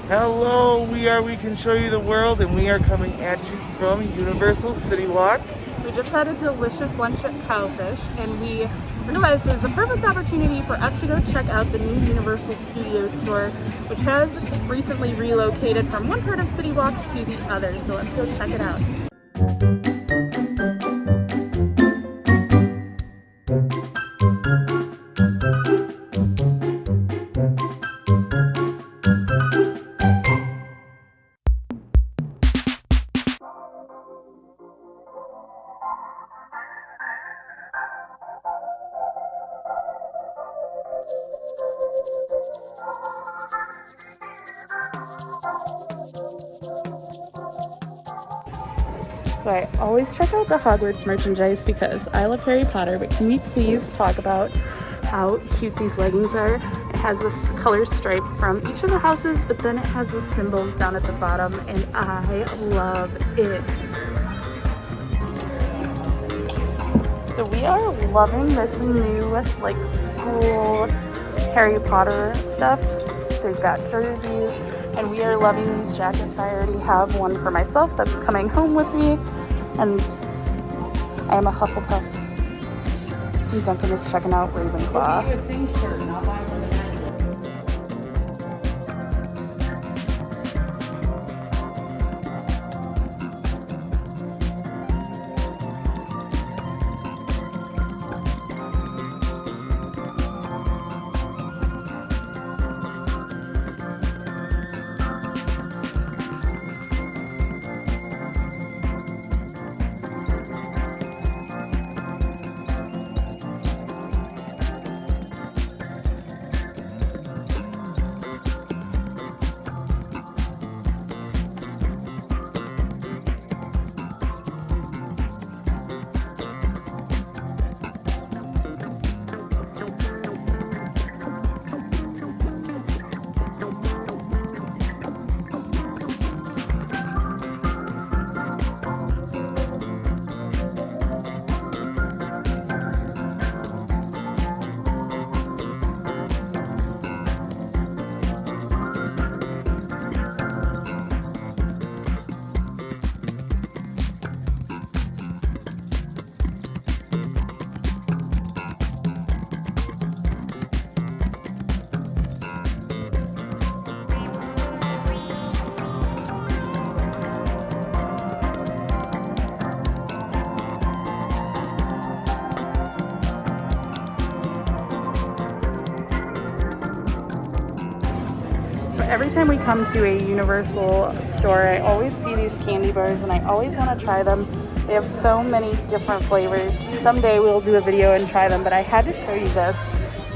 Hello, we can show you the world, and we are coming at you from Universal CityWalk. We just had a delicious lunch at Cowfish, and we realized it was a perfect opportunity for us to go check out the new Universal Studios store, which has recently relocated from one part of CityWalk to the other. So let's go check it out. So I always check out the Hogwarts merchandise because I love Harry Potter, but can we please talk about how cute these leggings are? It has this color stripe from each of the houses, but then it has the symbols down at the bottom, and I love it. So we are loving this new like school Harry Potter stuff. They've got jerseys, and we are loving these jackets. I already have one for myself that's coming home with me, and I am a Hufflepuff. And Duncan is checking out Ravenclaw. Every time we come to a Universal store, I always see these candy bars and I always want to try them. They have so many different flavors. Someday we'll do a video and try them, but I had to show you this.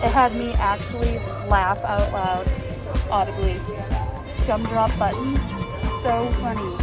It had me actually laugh out loud audibly. Gumdrop buttons, so funny.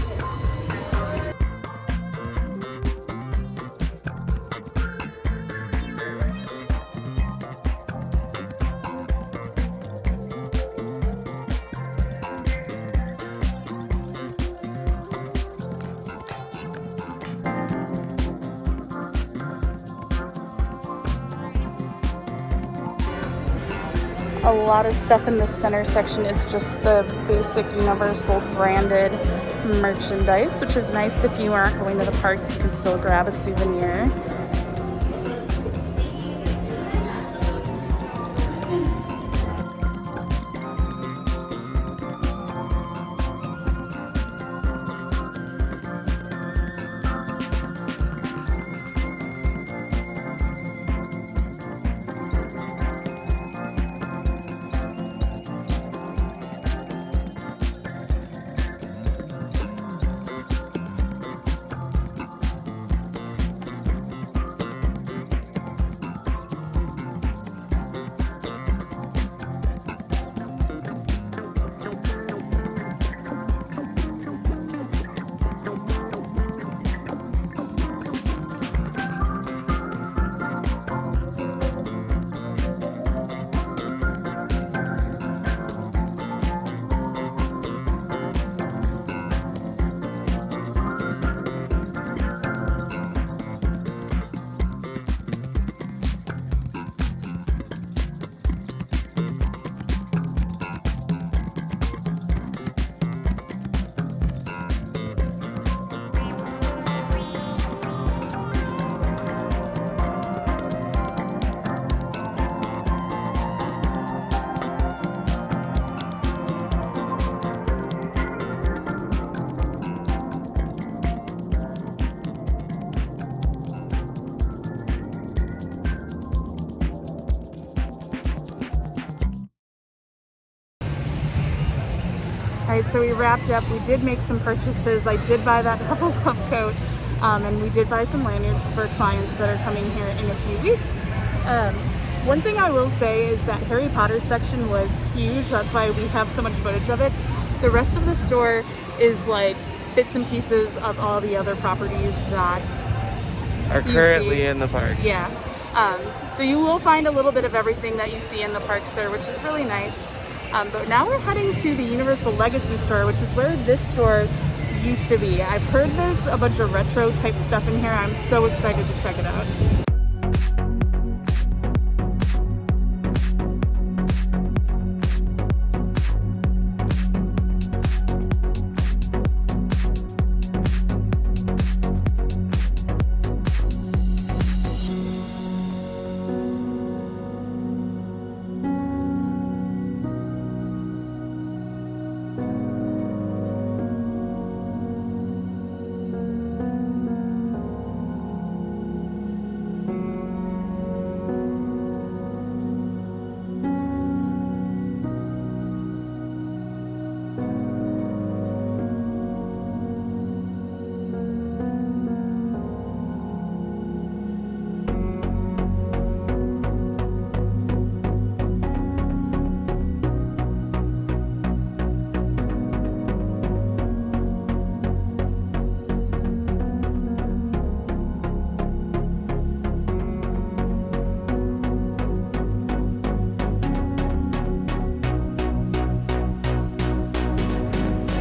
A lot of stuff in the center section is just the basic Universal branded merchandise, which is nice if you aren't going to the parks, you can still grab a souvenir. Alright, so we wrapped up. We did make some purchases. I did buy that Hufflepuff coat, and we did buy some lanyards for clients that are coming here in a few weeks. One thing I will say is that Harry Potter section was huge. That's why we have so much footage of it. The rest of the store is like bits and pieces of all the other properties that are currently in the parks. Yeah. So you will find a little bit of everything that you see in the parks there, which is really nice. But now we're heading to the Universal Legacy store, which is where this store used to be. I've heard there's a bunch of retro type stuff in here. I'm so excited to check it out.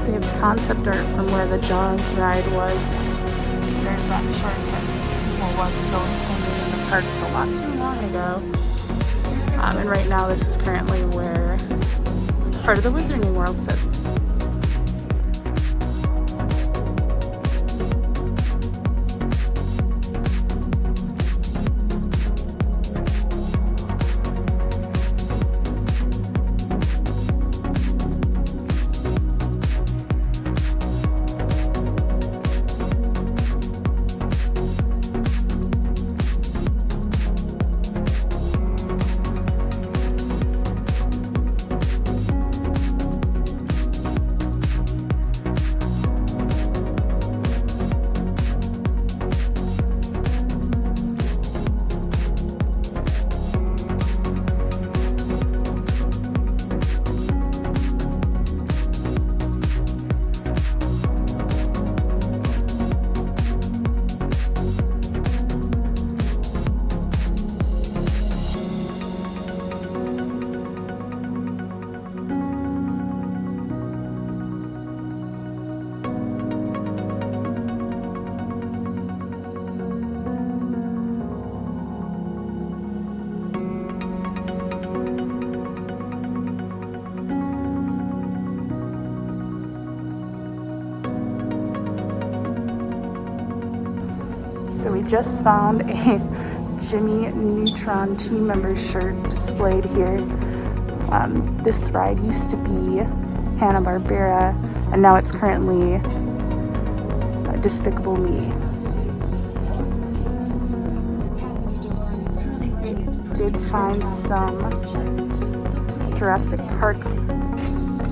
They have concept art from where the Jaws ride was. There's that shortcut people was still intended in the park a lot too long ago. And right now this is currently where part of the Wizarding World sits. So we just found a Jimmy Neutron team member shirt displayed here. This ride used to be Hanna-Barbera, and now it's currently Despicable Me. We did find some Jurassic Park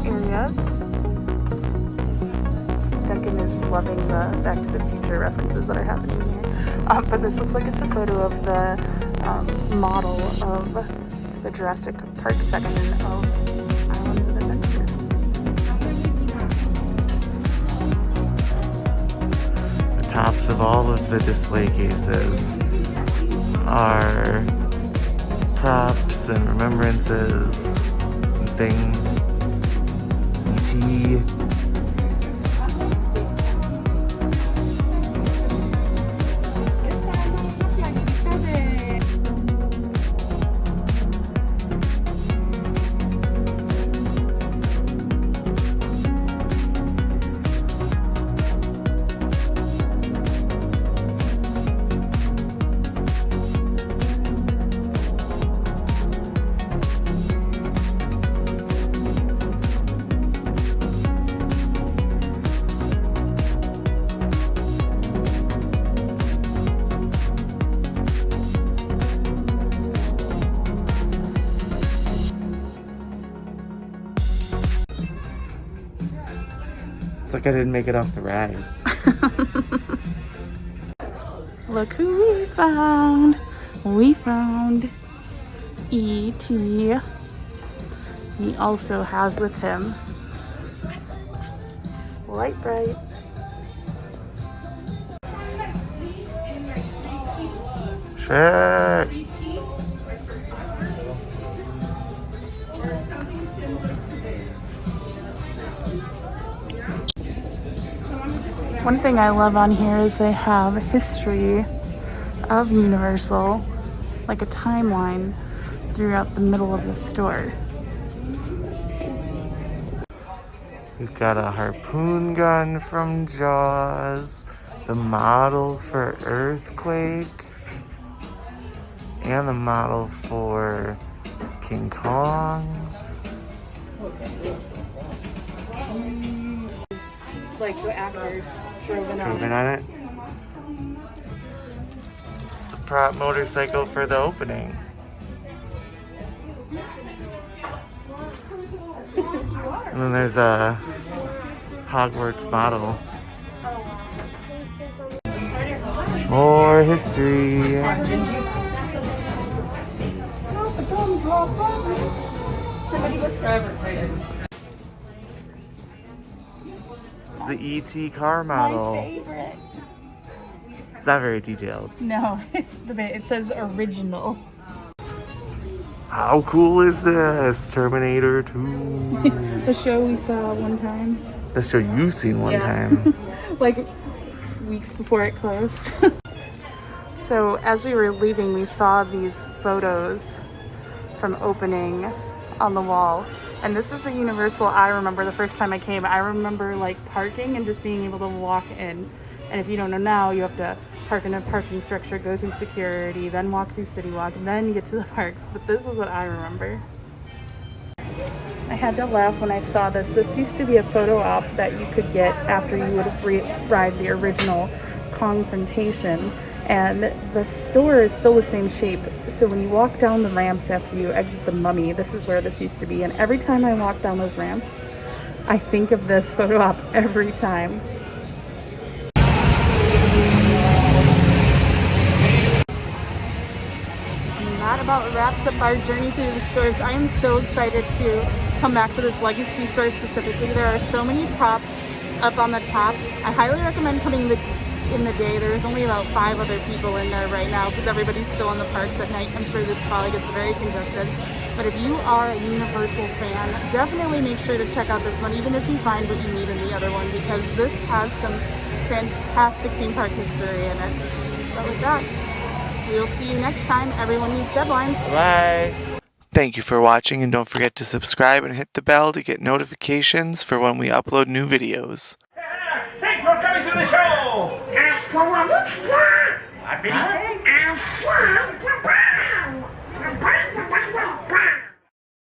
areas. Duncan is loving the Back to the Future references that are happening here. But this looks like it's a photo of the model of the Jurassic Park section of Islands of Adventure. The tops of all of the display cases are props and remembrances and things. E.T. like I didn't make it off the ride. Look who we found. We found E.T. He also has with him Light Bright. Shit. One thing I love on here is they have a history of Universal, like a timeline throughout the middle of the store. We've got a harpoon gun from Jaws, the model for Earthquake, and the model for King Kong. Like the actors driven on Moving it. on it. It's the prop motorcycle for the opening. And then there's a Hogwarts model. More history. It's the E.T. car model. My favorite. It's not very detailed. No, it's the bit. It says original. How cool is this? Terminator 2. The show we saw one time. The show you've seen one time. Like weeks before it closed. So as we were leaving, we saw these photos from opening on the wall. And this is the Universal I remember the first time I came. I remember like parking and just being able to walk in. And if you don't know now, you have to park in a parking structure, go through security, then walk through CityWalk, and then get to the parks. But this is what I remember. I had to laugh when I saw this. This used to be a photo op that you could get after you would ride the original Confrontation. And the store is still the same shape. So when you walk down the ramps after you exit the Mummy, this is where this used to be. And every time I walk down those ramps, I think of this photo op every time. And that about wraps up our journey through the stores. I am so excited to come back to this Legacy store specifically. There are so many props up on the top. I highly recommend coming in the day. There's only about 5 other people in there right now because everybody's still in the parks at night. I'm sure this probably gets very congested. But if you are a Universal fan, definitely make sure to check out this one, even if you find what you need in the other one, because this has some fantastic theme park history in it. But with that, we'll see you next time. Everyone needs deadlines. Bye. Thank you for watching, and don't forget to subscribe and hit the bell to get notifications for when we upload new videos. Thanks for coming to the show! Ask for what it's worth! What did he say? Ask for